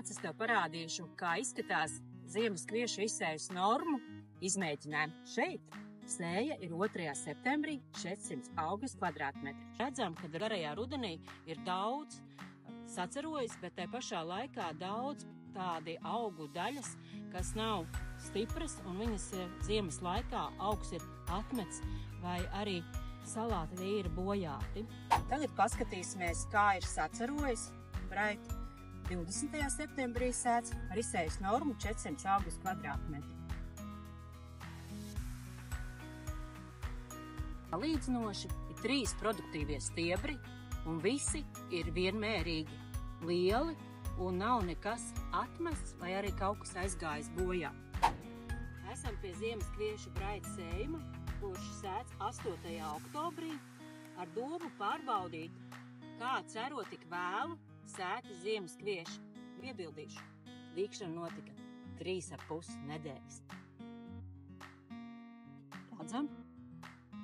nāc, es tev parādīšu, kā izskatās ziemas kviešu izsējas normu izmēģinājumu. Šeit sēja ir 2. septembrī 400 augus kvadrātmetri. Redzam, ka garajā rudenī ir daudz sacerojas, bet te pašā laikā daudz tādi augu daļas, kas nav stipras, un viņas ziemas laikā augs ir atmets vai arī salāti ir bojāti. Tagad paskatīsimies, kā ir sacerojis Bright 20. septembrī sēts ar izsējas normu 400 augus kvadrātmetri. Salīdzinoši ir 3 produktīvie stiebri, un visi ir vienmērīgi lieli, un nav nekas atmests vai arī kaut kas aizgājis bojā. Esam pie ziemas kviešu Bright sējuma, kurš sēts 8. oktobrī ar domu pārbaudīt, kā cero tik vēlu sēti ziemas kvieši. Piebildīšu, dīkšana notika 3,5 nedēļas. Redzam,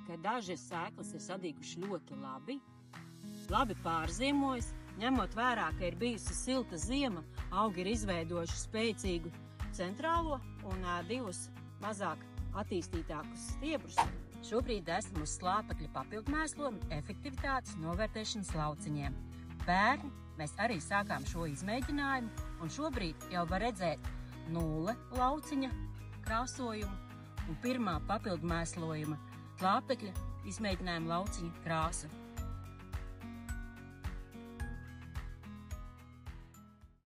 ka dažas sēklas ir sadīguši ļoti labi pārziemojas, ņemot vērā, ka ir bijusi silta ziema, augi ir izveidojuši spēcīgu centrālo un 2 mazāk attīstītākus stiebrus. Šobrīd esam uz slāpekļa papildmēslojuma efektivitātes novērtēšanas lauciņiem. Pērn mēs arī sākām šo izmēģinājumu, un šobrīd jau var redzēt 0 lauciņa krāsojumu un 1. papildmēslojuma slāpekļa izmēģinājuma lauciņa krāsu.